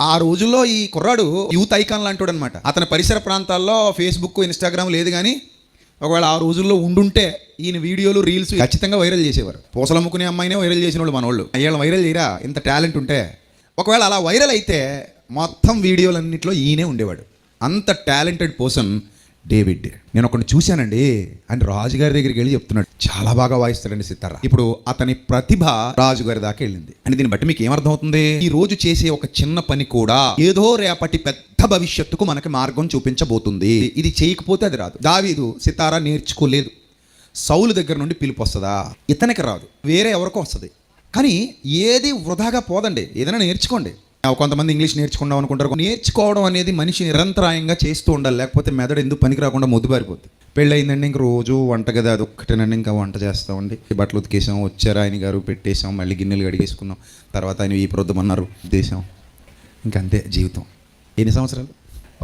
ఆ రోజుల్లో ఈ కుర్రాడు యూత్ ఐకాన్ లాంటివాడు అనమాట. అతని పరిసర ప్రాంతాల్లో ఫేస్బుక్, ఇన్స్టాగ్రామ్ లేదు, కానీ ఒకవేళ ఆ రోజుల్లో ఉండుంటే ఈయన వీడియోలు, రీల్స్ ఖచ్చితంగా వైరల్ చేసేవారు. పూసలు అమ్ముకునే అమ్మాయినే వైరల్ చేసిన వాళ్ళు మనోళ్ళు. అయ్యాళ్ళ వైరల్ చేయరా ఇంత టాలెంట్ ఉంటే? ఒకవేళ అలా వైరల్ అయితే మొత్తం వీడియోలన్నింటిలో ఈయనే ఉండేవాడు. అంత టాలెంటెడ్ పర్సన్ డేవిడ్. నేను ఒకరిని చూశానండి అని రాజుగారి దగ్గరికి వెళ్ళి చెప్తున్నాడు, చాలా బాగా వాయిస్తాడండి సితారా. ఇప్పుడు అతని ప్రతిభ రాజుగారి దాకా వెళ్ళింది. అని దీన్ని బట్టి మీకు ఏమర్థం అవుతుంది? ఈ రోజు చేసే ఒక చిన్న పని కూడా ఏదో రేపటి పెద్ద భవిష్యత్తుకు మనకి మార్గం చూపించబోతుంది. ఇది చేయకపోతే అది రాదు. దావీదు సితారా నేర్చుకోలేదు. సౌలు దగ్గర నుండి పిలుపు వస్తుందా? ఇతనికి రాదు, వేరే ఎవరికో వస్తుంది. కానీ ఏది వృధాగా పోదండి, ఏదైనా నేర్చుకోండి. కొంతమంది ఇంగ్లీష్ నేర్చుకుందాం అనుకుంటారు. నేర్చుకోవడం అనేది మనిషి నిరంతరాయంగా చేస్తూ ఉండాలి, లేకపోతే మెదడు ఎందుకు పనికి రాకుండా మొద్దుబారిపోద్ది. పెళ్ళయిందండి, ఇంక రోజు వంటగది అదొక్కటేనండి, ఇంకా వంట చేస్తామండి. బట్టలు ఉతికేసాం, వచ్చారు ఆయన గారు, పెట్టేసాం, మళ్ళీ గిన్నెలు కడిగేసుకున్నాం, తర్వాత ఆయన ఈ ప్రొద్దుమన్నారు ఉద్దేశం. ఇంకంతే జీవితం. ఎన్ని సంవత్సరాలు?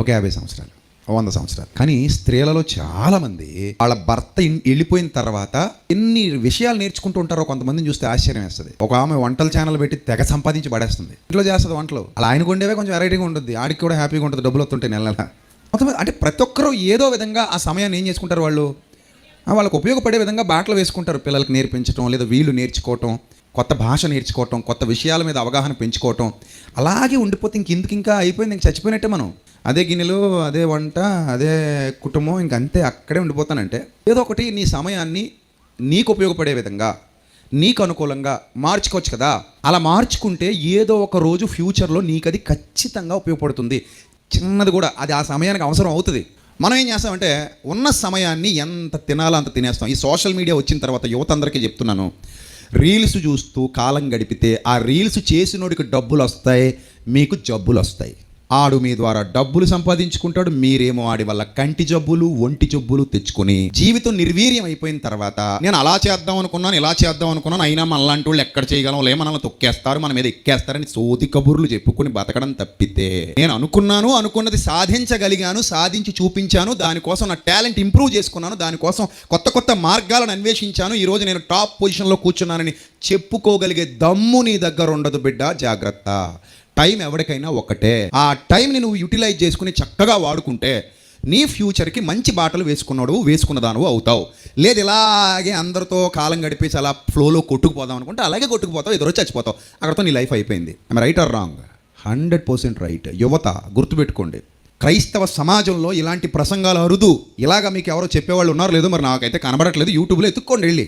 ఒక 50 సంవత్సరాలు, 100 సంవత్సరాలు. కానీ స్త్రీలలో చాలామంది వాళ్ళ భర్త వెళ్ళిపోయిన తర్వాత ఎన్ని విషయాలు నేర్చుకుంటూ ఉంటారో కొంతమందిని చూస్తే ఆశ్చర్యం వేస్తుంది. ఒక ఆమె వంటల ఛానల్ పెట్టి తెగ సంపాదించి పడేస్తుంది, ఇంట్లో చేస్తుంది వంటలు. అలా ఆయనకు ఉండేవే కొంచెం వెరైటీగా ఉంటుంది, ఆడికి కూడా హ్యాపీగా ఉంటుంది, డబ్బులు వస్తుంటాయి నెల నెల. మొత్తం అంటే ప్రతి ఒక్కరూ ఏదో విధంగా ఆ సమయాన్ని ఏం చేసుకుంటారు, వాళ్ళకు ఉపయోగపడే విధంగా బాటలు వేసుకుంటారు. పిల్లలకు నేర్పించడం, లేదా వీళ్ళు నేర్చుకోవటం, కొత్త భాష నేర్చుకోవటం, కొత్త విషయాల మీద అవగాహన పెంచుకోవటం. అలాగే ఉండిపోతే ఇంకా అయిపోయింది, ఇంక చచ్చిపోయినట్టే మనం. అదే గిన్నెలు, అదే వంట, అదే కుటుంబం, ఇంకంతే అక్కడే ఉండిపోతానంటే. ఏదో ఒకటి నీ సమయాన్ని నీకు ఉపయోగపడే విధంగా, నీకు అనుకూలంగా మార్చుకోవచ్చు కదా. అలా మార్చుకుంటే ఏదో ఒక రోజు ఫ్యూచర్లో నీకు అది ఖచ్చితంగా ఉపయోగపడుతుంది. చిన్నది కూడా అది ఆ సమయానికి అవసరం అవుతుంది. మనం ఏం చేస్తామంటే ఉన్న సమయాన్ని ఎంత తినాలో అంత తినేస్తాం. ఈ సోషల్ మీడియా వచ్చిన తర్వాత యువత అందరికీ చెప్తున్నాను, రీల్స్ చూస్తూ కాలం గడిపితే ఆ రీల్స్ చేసినోడికి డబ్బులు వస్తాయి, మీకు జబ్బులు వస్తాయి. ఆడు మీ ద్వారా డబ్బులు సంపాదించుకుంటాడు, మీరేమో ఆడి వల్ల కంటి జబ్బులు, ఒంటి జబ్బులు తెచ్చుకొని జీవితం నిర్వీర్యం అయిపోయిన తర్వాత నేను అలా చేద్దాం అనుకున్నాను, ఇలా చేద్దాం అనుకున్నాను, అయినా మనలాంటి వాళ్ళు ఎక్కడ చేయగలం, మనల్ని తొక్కేస్తారు, మన మీద ఎక్కేస్తారని సోది కబుర్లు చెప్పుకొని బతకడం తప్పితే, నేను అనుకున్నది సాధించగలిగాను, సాధించి చూపించాను, దానికోసం నా టాలెంట్ ఇంప్రూవ్ చేసుకున్నాను, దానికోసం కొత్త మార్గాలను అన్వేషించాను, ఈరోజు నేను టాప్ పొజిషన్లో కూర్చున్నానని చెప్పుకోగలిగే దమ్ము నీ దగ్గర ఉండదు బిడ్డ, జాగ్రత్త. టైం ఎవరికైనా ఒకటే. ఆ టైంని నువ్వు యూటిలైజ్ చేసుకుని చక్కగా వాడుకుంటే నీ ఫ్యూచర్కి మంచి బాటలు వేసుకున్నదాను అవుతావు. లేదు ఇలాగే అందరితో కాలం గడిపేసి అలా ఫ్లోలో కొట్టుకుపోదాం అనుకుంటే అలాగే కొట్టుకుపోతావు, ఎదురో చచ్చిపోతావు, అక్కడతో నీ లైఫ్ అయిపోయింది. Right are wrong? 100% రైట్. యువత గుర్తుపెట్టుకోండి, క్రైస్తవ సమాజంలో ఇలాంటి ప్రసంగాలు అరుదు. ఇలాగా మీకు ఎవరో చెప్పేవాళ్ళు ఉన్నారో లేదో మరి నాకైతే కనబడట్లేదు. యూట్యూబ్లో ఎత్తుక్కోండి వెళ్ళి.